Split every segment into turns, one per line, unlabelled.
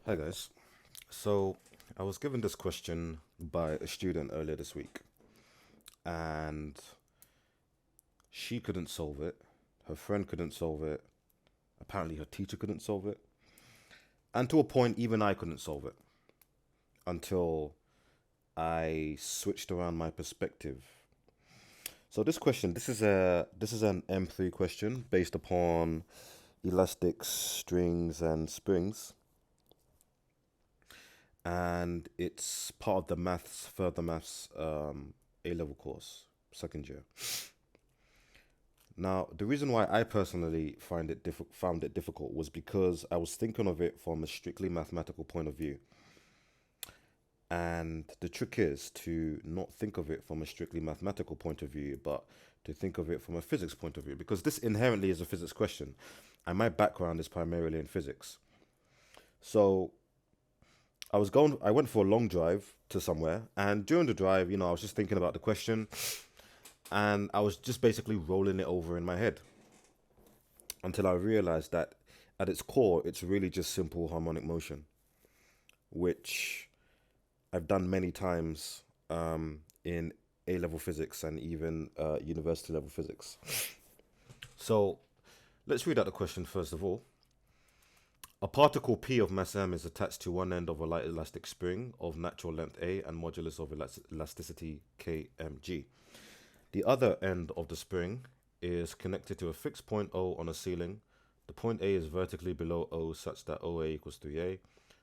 Hi guys. So I was given this question by a student earlier this week, and she couldn't solve it. Her friend couldn't solve it. Apparently, her teacher couldn't solve it. And to a point, even I couldn't solve it until I switched around my perspective. So this is an M3 question based upon elastics, strings, and springs, and it's part of the further maths A level course, second year. Now, the reason why I personally found it difficult was because I was thinking of it from a strictly mathematical point of view. And the trick is to not think of it from a strictly mathematical point of view, but to think of it from a physics point of view, because this inherently is a physics question, and my background is primarily in physics. So I went for a long drive to somewhere, and during the drive, I was just thinking about the question, and I was just basically rolling it over in my head until I realized that at its core, it's really just simple harmonic motion, which I've done many times in A level physics and even university level physics. So let's read out the question first of all. A particle P of mass m is attached to one end of a light elastic spring of natural length A and modulus of elasticity kmg. The other end of the spring is connected to a fixed point O on a ceiling. The point A is vertically below O such that OA equals 3A.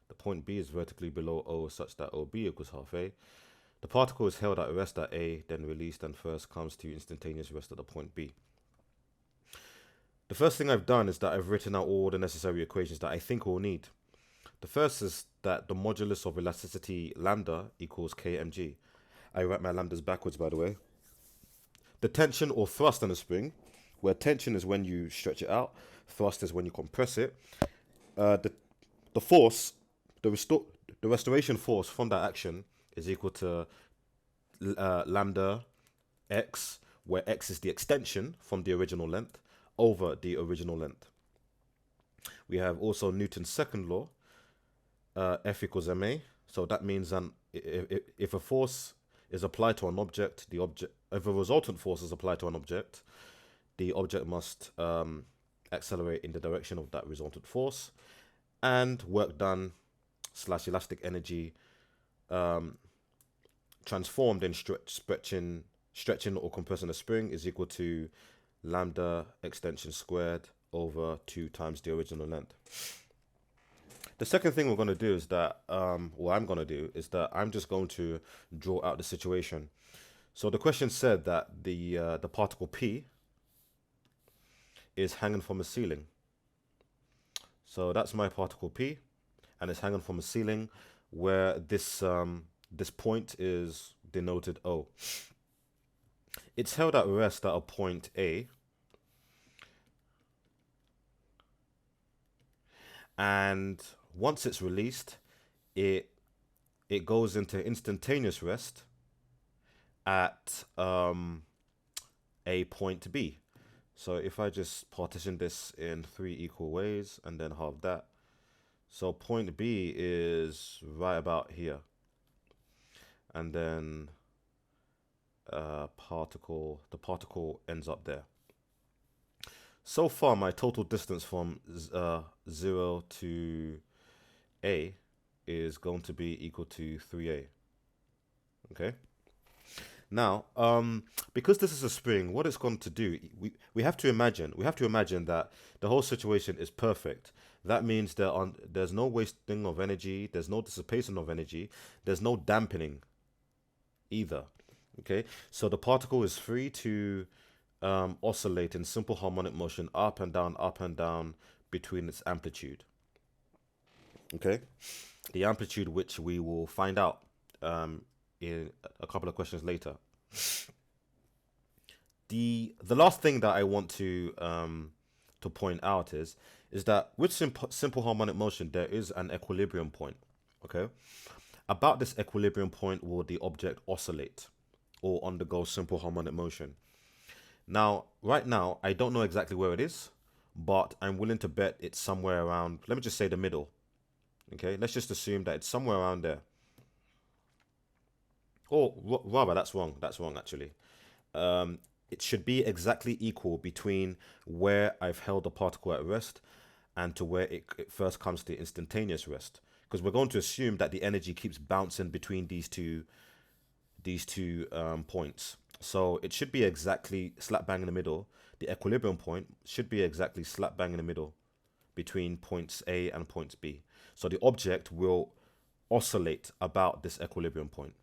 The point B is vertically below O such that OB equals half A. The particle is held at rest at A, then released and first comes to instantaneous rest at the point B. The first thing I've done is that I've written out all the necessary equations that I think we'll need. The first is that the modulus of elasticity lambda equals kmg. I write my lambdas backwards, by the way. The tension or thrust on a spring, where tension is when you stretch it out, thrust is when you compress it. The force, the restoration force from that action is equal to lambda x, where x is the extension from the original length over the original length. We have also Newton's second law, F equals ma. So that means if a force is applied to an object, if a resultant force is applied to an object, the object must accelerate in the direction of that resultant force, and work done / elastic energy transformed in stretching or compressing a spring is equal to lambda extension squared over 2 times the original length. The second thing we're going to do is that, I'm just going to draw out the situation. So the question said that the particle P is hanging from a ceiling. So that's my particle P, and it's hanging from a ceiling where this point is denoted O. It's held at rest at a point A, and once it's released, it goes into instantaneous rest at a point B. So if I just partition this in 3 equal ways and then halve that, so point B is right about here, and then the particle ends up there. So far, my total distance from 0 to A is going to be equal to 3A. Okay. Now, because this is a spring, what it's going to do, we have to imagine that the whole situation is perfect. That means there's no wasting of energy, there's no dissipation of energy, there's no dampening either. Okay, so the particle is free to oscillate in simple harmonic motion up and down between its amplitude. Okay, the amplitude which we will find out in a couple of questions later. The last thing that I want to point out is that with simple harmonic motion there is an equilibrium point. Okay, about this equilibrium point will the object oscillate or undergo simple harmonic motion. Now, right now, I don't know exactly where it is, but I'm willing to bet it's somewhere around, let me just say the middle. Okay, let's just assume that it's somewhere around there. Or rather, that's wrong. That's wrong, actually. It should be exactly equal between where I've held the particle at rest and to where it first comes to instantaneous rest. Because we're going to assume that the energy keeps bouncing between these two points. So it should be exactly slap bang in the middle. The equilibrium point should be exactly slap bang in the middle between points A and points B. So the object will oscillate about this equilibrium point.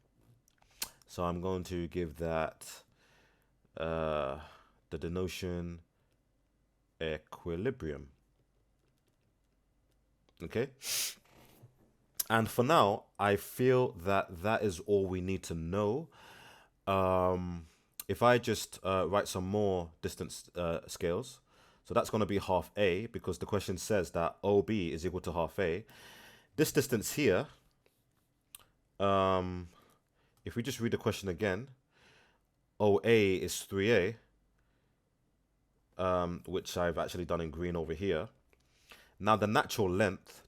So I'm going to give that the denotation equilibrium. Okay. And for now, I feel that that is all we need to know. If I just write some more distance scales, so that's going to be half A because the question says that OB is equal to half A. This distance here, if we just read the question again, OA is 3A, which I've actually done in green over here. Now the natural length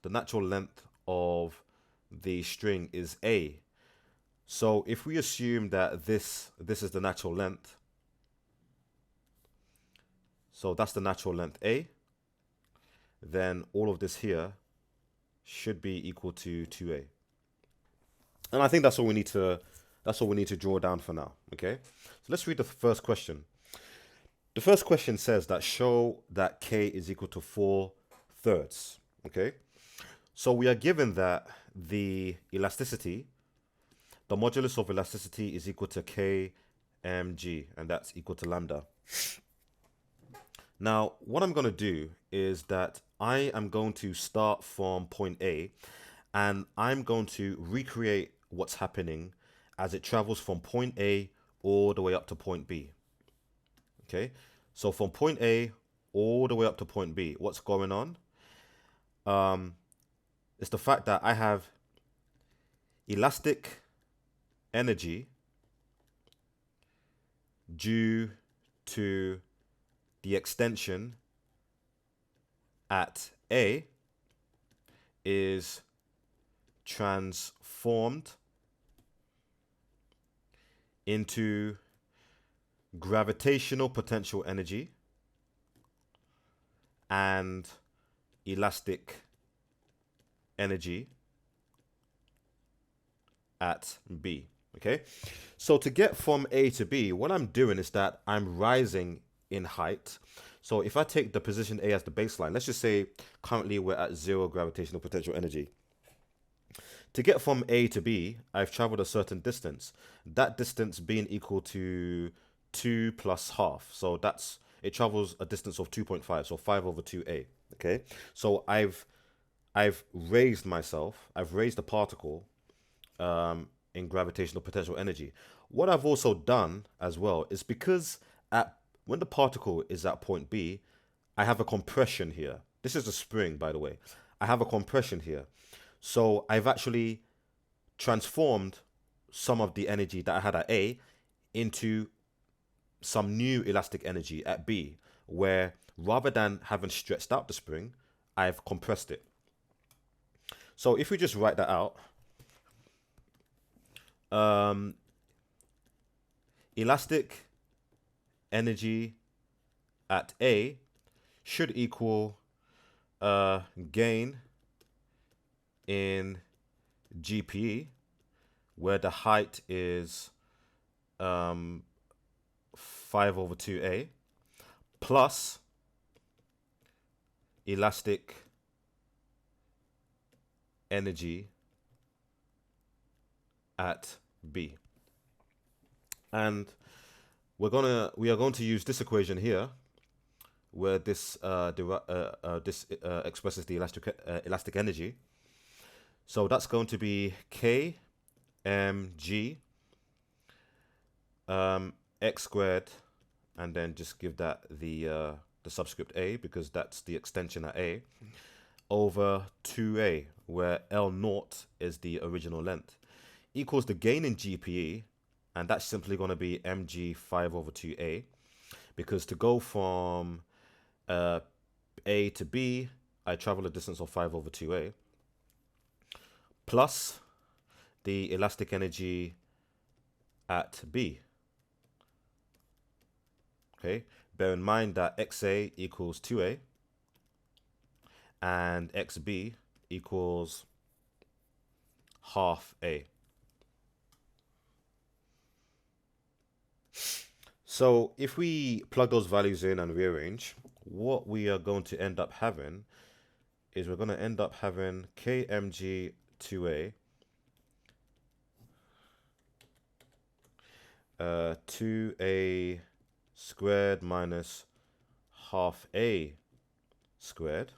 of the string is A. So if we assume that this is the natural length, so that's the natural length A, then all of this here should be equal to 2A. And I think that's all we need to draw down for now. Okay, so let's read the first question. The first question says that show that K is equal to 4/3. Okay, so we are given that the elasticity, the modulus of elasticity is equal to kmg, and that's equal to lambda. Now, what I'm going to do is that I am going to start from point A, and I'm going to recreate what's happening as it travels from point A all the way up to point B. Okay, so from point A all the way up to point B, what's going on? It's the fact that I have elastic energy due to the extension at A is transformed into gravitational potential energy and elastic energy at B. Okay, so to get from A to B, what I'm doing is that I'm rising in height. So if I take the position A as the baseline, let's just say currently we're at 0 gravitational potential energy. To get from A to B, I've traveled a certain distance. That distance being equal to 2 plus half. So it travels a distance of 2.5, so 5 over 2A. Okay, so I've raised myself, I've raised the particle in gravitational potential energy. What I've also done as well is because when the particle is at point B, I have a compression here. This is a spring, by the way. I have a compression here. So I've actually transformed some of the energy that I had at A into some new elastic energy at B, where rather than having stretched out the spring, I've compressed it. So if we just write that out, elastic energy at A should equal gain in GPE, where the height is 5 over 2A, plus elastic energy at B. And we are going to use this equation here, where this expresses the elastic energy. So that's going to be kmg x squared, and then just give that the subscript a because that's the extension at A, over 2A, where L0 is the original length, equals the gain in GPE, and that's simply going to be mg 5 over 2A, because to go from A to B, I travel a distance of 5 over 2A. plus the elastic energy at B. Okay, bear in mind that XA equals 2A and XB equals half A. So if we plug those values in and rearrange, what we are going to end up having is we're going to end up having KMG 2A 2A squared minus half A squared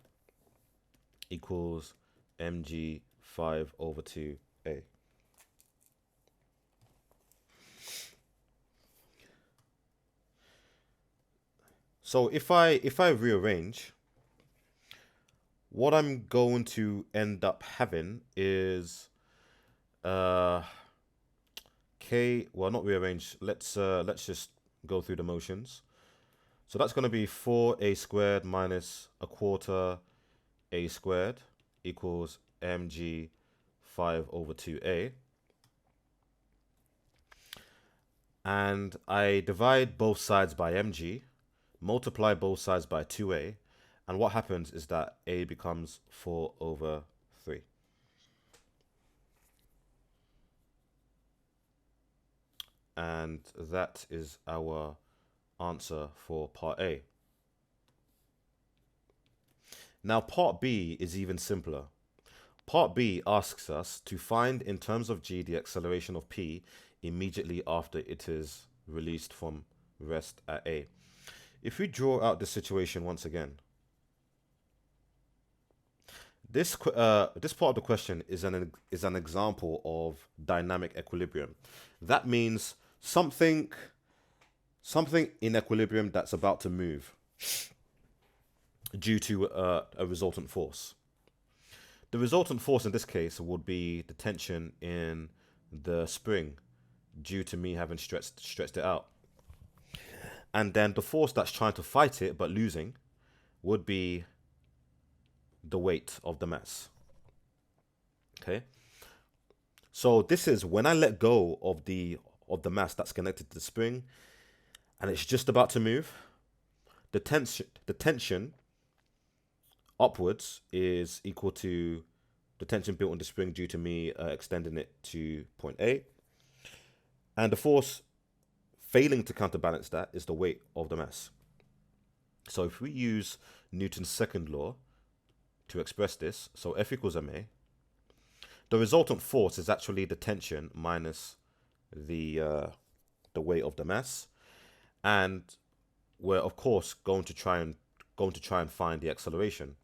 equals mg 5 over 2a. So if I rearrange, what I'm going to end up having is k, well, not rearrange, let's just go through the motions. So that's going to be 4a squared minus a quarter a squared equals mg 5 over 2a. And I divide both sides by mg, multiply both sides by 2a, and what happens is that a becomes 4 over 3. And that is our answer for part A. Now part B is even simpler. Part B asks us to find in terms of g the acceleration of p immediately after it is released from rest at A. If we draw out the situation once again, this part of the question is an example of dynamic equilibrium. That means something in equilibrium that's about to move due to a resultant force. The resultant force in this case would be the tension in the spring due to me having stretched it out. And then the force that's trying to fight it but losing would be the weight of the mass. Okay? So this is when I let go of the mass that's connected to the spring and it's just about to move, the tension upwards is equal to the tension built on the spring due to me extending it to point A. And the force failing to counterbalance that is the weight of the mass. So if we use Newton's second law to express this, so F equals ma, the resultant force is actually the tension minus the weight of the mass, and we're of course going to try and find the acceleration.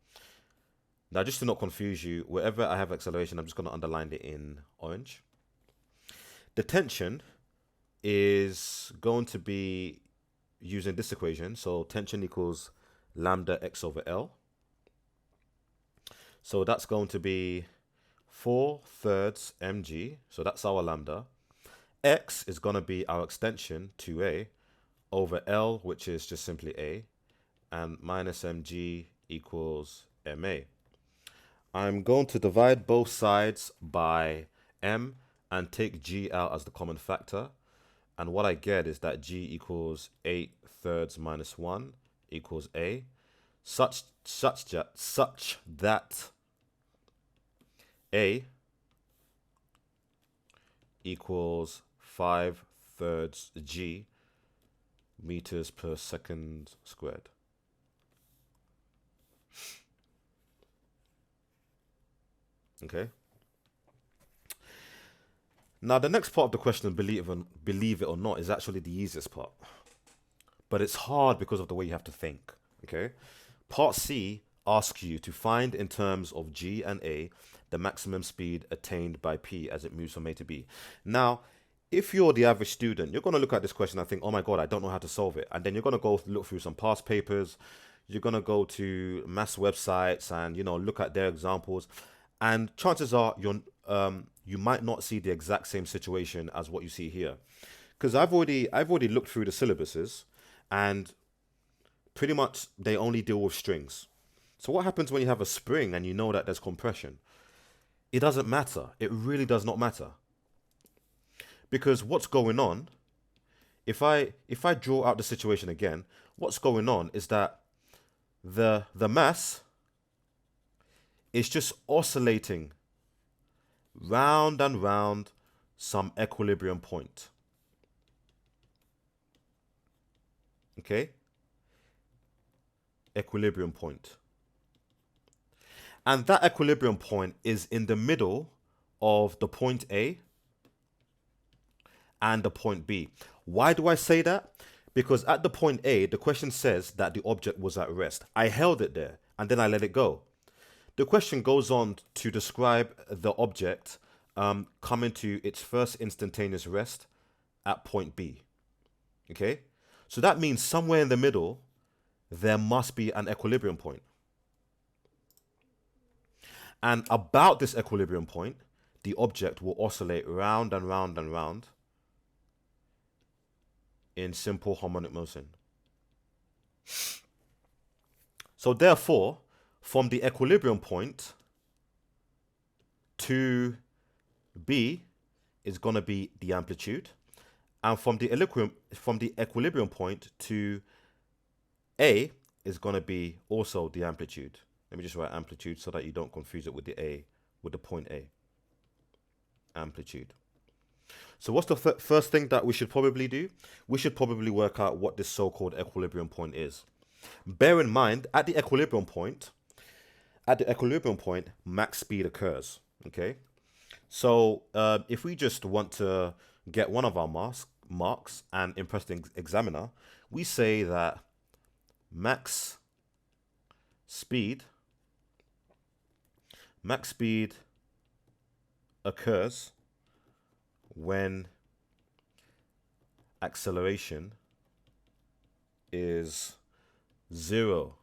Now, just to not confuse you, wherever I have acceleration, I'm just going to underline it in orange. The tension is going to be using this equation. So tension equals lambda x over L. So that's going to be 4/3 mg. So that's our lambda. X is going to be our extension, 2a, over L, which is just simply a, and minus mg equals ma. I'm going to divide both sides by m and take g out as the common factor. And what I get is that g equals 8/3 minus 1 equals a, such that a equals 5/3 g meters per second squared. Okay. Now the next part of the question, believe it or not, is actually the easiest part. But it's hard because of the way you have to think. Okay. Part C asks you to find in terms of G and A the maximum speed attained by P as it moves from A to B. Now, if you're the average student, you're going to look at this question and think, oh my God, I don't know how to solve it. And then you're going to go look through some past papers. You're going to go to maths websites and, look at their examples. And chances are you might not see the exact same situation as what you see here. Because I've already looked through the syllabuses, and pretty much they only deal with strings. So what happens when you have a spring and you know that there's compression? it doesn't matter. It really does not matter. Because what's going on, if I draw out the situation again, what's going on is that the mass is just oscillating round and round some equilibrium point. Okay? Equilibrium point. And that equilibrium point is in the middle of the point A and the point B. Why do I say that? Because at the point A, the question says that the object was at rest. I held it there and then I let it go. The question goes on to describe the object coming to its first instantaneous rest at point B. Okay? So that means somewhere in the middle, there must be an equilibrium point. And about this equilibrium point, the object will oscillate round and round and round in simple harmonic motion. So therefore, from the equilibrium point to B is going to be the amplitude. And from the equilibrium point to A is going to be also the amplitude. Let me just write amplitude so that you don't confuse it with the point A. Amplitude. So what's the first thing that we should probably do? We should probably work out what this so-called equilibrium point is. Bear in mind, at the equilibrium point, max speed occurs. Okay? So if we just want to get one of our marks and impress the examiner, we say that max speed occurs when acceleration is 0.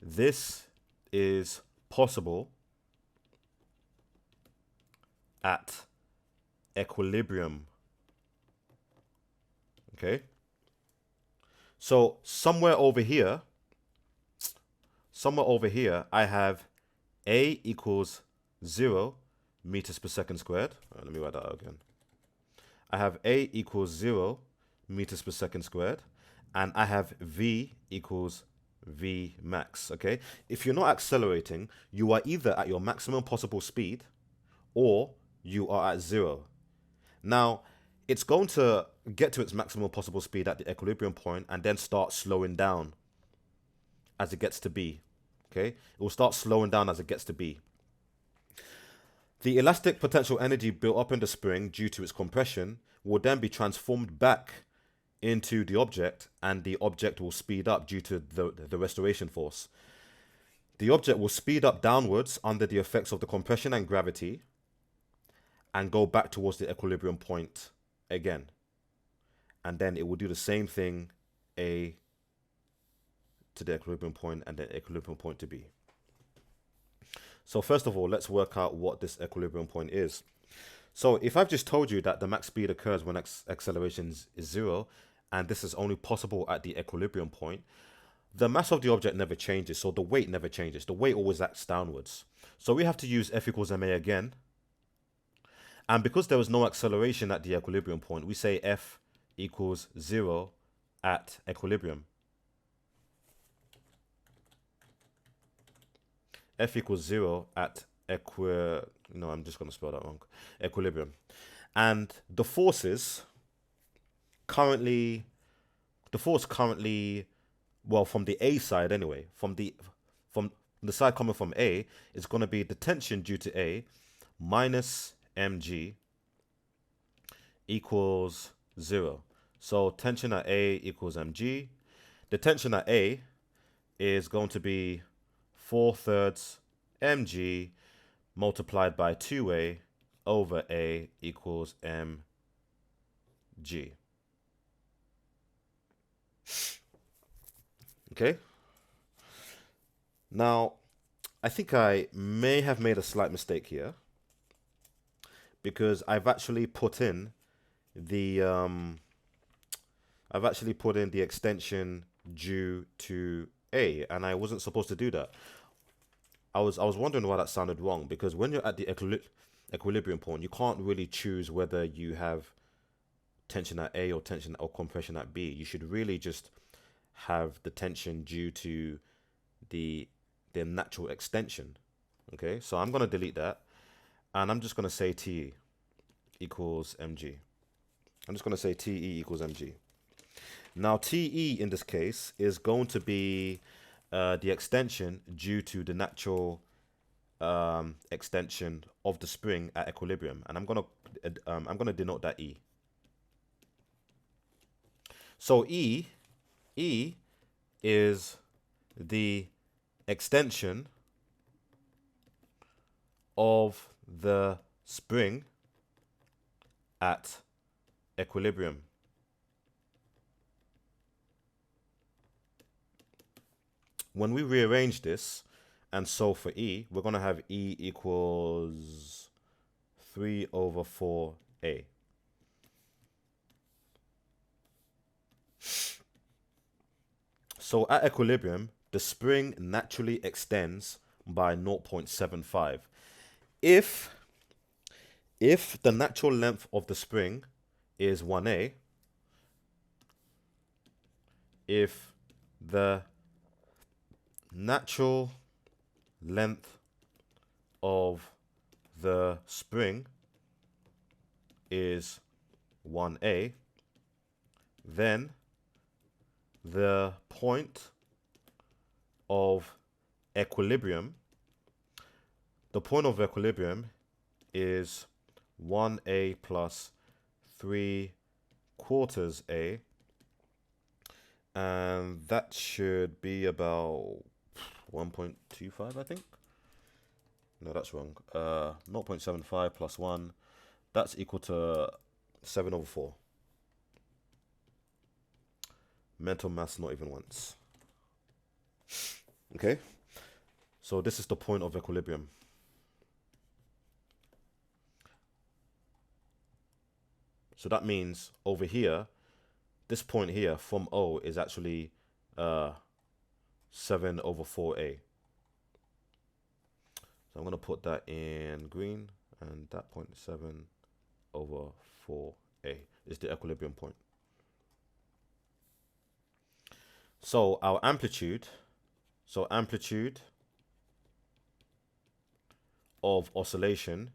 This is possible at equilibrium. Okay? So somewhere over here, I have A equals 0 meters per second squared. Let me write that out again. I have A equals 0 meters per second squared, and I have V equals V max. Okay? If you're not accelerating, you are either at your maximum possible speed or you are at 0. Now, it's going to get to its maximum possible speed at the equilibrium point and then start slowing down as it gets to B. Okay? It will start slowing down as it gets to B. The elastic potential energy built up in the spring due to its compression will then be transformed back into the object, and the object will speed up due to the restoration force. The object will speed up downwards under the effects of the compression and gravity and go back towards the equilibrium point again. And then it will do the same thing, A to the equilibrium point and then equilibrium point to B. So first of all, let's work out what this equilibrium point is. So if I've just told you that the max speed occurs when acceleration is 0, and this is only possible at the equilibrium point, the mass of the object never changes, so the weight never changes. The weight always acts downwards. So we have to use F equals ma again. And because there was no acceleration at the equilibrium point, we say F equals 0 at equilibrium. F equals 0 at I'm just going to spell that wrong. Equilibrium. And the force currently, well, from the A side anyway, from the side coming from A, is going to be the tension due to A minus mg equals 0. So tension at A equals mg. The tension at A is going to be 4/3 mg multiplied by 2A over A equals mg. Okay? Now, I think I may have made a slight mistake here, because I've actually put in the extension due to A, and I wasn't supposed to do that. I was wondering why that sounded wrong, because when you're at the equilibrium point, you can't really choose whether you have tension at A or tension or compression at B. You should really just have the tension due to the the natural extension. Okay, so I'm gonna delete that, and I'm just gonna say TE equals mg. I'm just gonna say TE equals mg. Now TE in this case is going to be the extension due to the natural extension of the spring at equilibrium, and I'm gonna denote that E. So E is the extension of the spring at equilibrium. When we rearrange this and solve for E, we're going to have E equals 3 over 4A. So at equilibrium, the spring naturally extends by 0.75. If the natural length of the spring is 1A, if the natural length of the spring is 1A, then the point of equilibrium, is 1A plus 3/4 A, and that should be about 1.25, I think. No, that's wrong. 0.75 plus 1, that's equal to 7 over 4. Mental maths not even once. Okay, so this is the point of equilibrium. So that means over here, this point here from O is actually 7 over 4A. So I'm going to put that in green, and that point 7 over 4A is the equilibrium point. So our amplitude of oscillation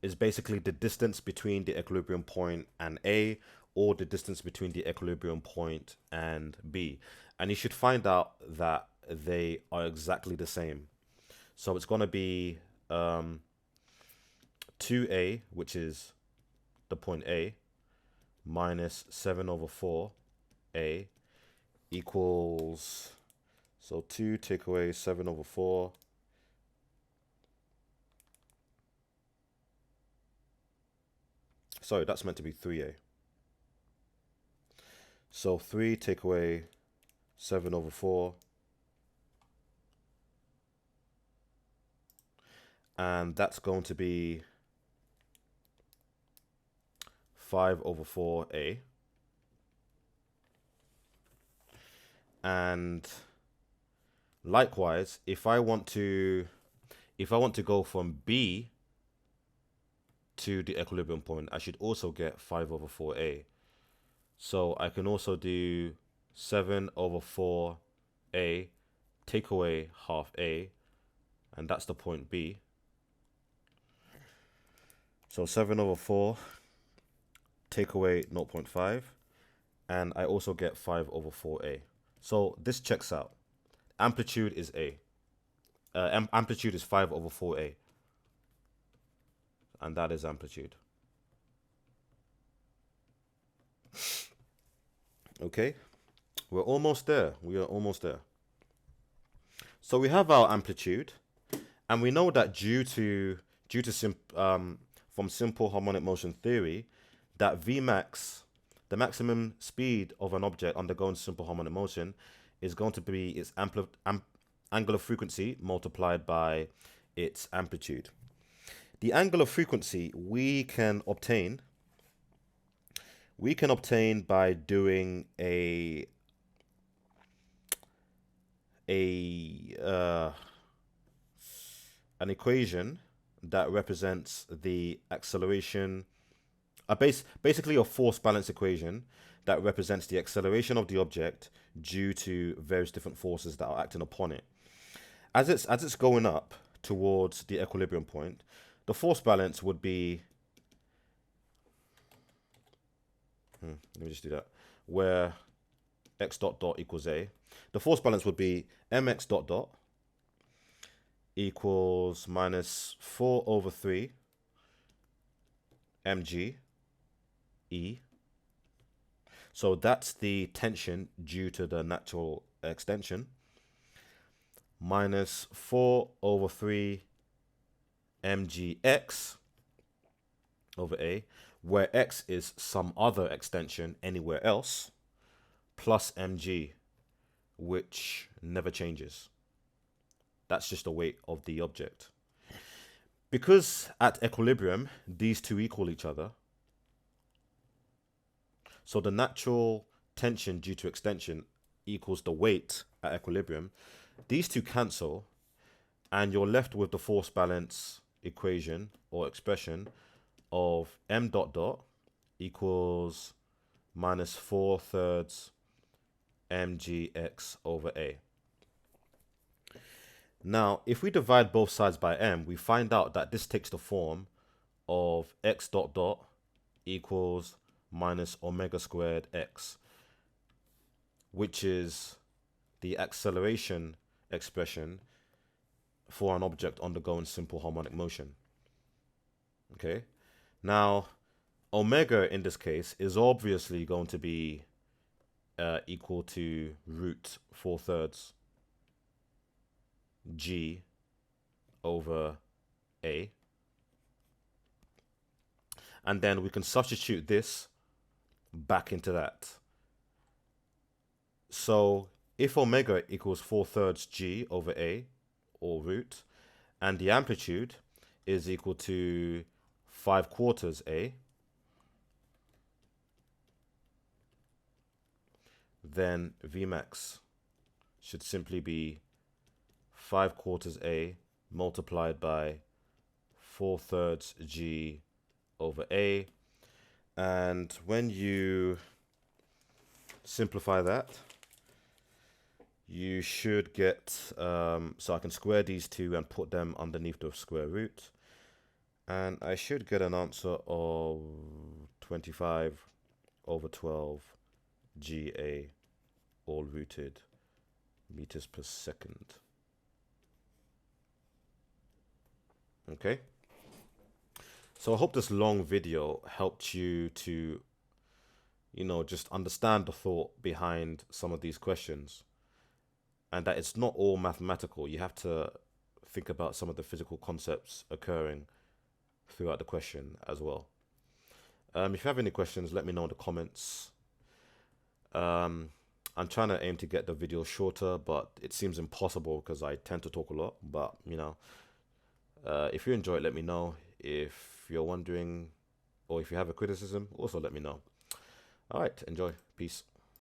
is basically the distance between the equilibrium point and A, or the distance between the equilibrium point and B. And you should find out that they are exactly the same. So it's going to be 2A, which is the point A, minus 7 over 4A equals, so 2 take away 7 over 4. Sorry, that's meant to be 3A. So 3 take away 7 over 4. And that's going to be 5 over 4A. And likewise, if I want to go from B to the equilibrium point, I should also get 5 over 4A. So I can also do 7 over 4A, take away half A, and that's the point B. So 7 over 4, take away 0.5, and I also get 5 over 4A. So this checks out. Amplitude is A. Amplitude is 5 over 4A. And that is amplitude. Okay, we're almost there. We are almost there. So we have our amplitude, and we know that due to from simple harmonic motion theory, that Vmax, the maximum speed of an object undergoing simple harmonic motion, is going to be its angular frequency multiplied by its amplitude. The angular frequency we can obtain by doing a a an equation that represents the acceleration, basically a force balance equation that represents the acceleration of the object due to various different forces that are acting upon it. As it's going up towards the equilibrium point, the force balance would be, let me just do that, where x dot dot equals a. The force balance would be mx dot dot equals minus 4 over 3 mg E. So that's the tension due to the natural extension, minus 4 over 3 mgx over A, where x is some other extension anywhere else, plus mg, which never changes. That's just the weight of the object. Because at equilibrium, these two equal each other, so the natural tension due to extension equals the weight at equilibrium. These two cancel, and you're left with the force balance equation or expression of m dot dot equals minus 4/3 mgx over A. Now, if we divide both sides by m, we find out that this takes the form of x dot dot equals minus omega squared x, which is the acceleration expression for an object undergoing simple harmonic motion. Okay, now omega in this case is obviously going to be equal to root 4/3 g over A, and then we can substitute this back into that. So if omega equals 4/3 g over A, or root, and the amplitude is equal to 5/4 A, then Vmax should simply be 5/4 A multiplied by 4/3 g over A. And when you simplify that, you should get, so I can square these two and put them underneath the square root, and I should get an answer of 25/12 GA, all rooted meters per second. Okay, so I hope this long video helped you to, just understand the thought behind some of these questions, and that it's not all mathematical. You have to think about some of the physical concepts occurring throughout the question as well. If you have any questions, let me know in the comments. I'm trying to aim to get the video shorter, but it seems impossible because I tend to talk a lot. But, if you enjoy it, let me know. If you're wondering, or if you have a criticism, also let me know. All right, enjoy. Peace.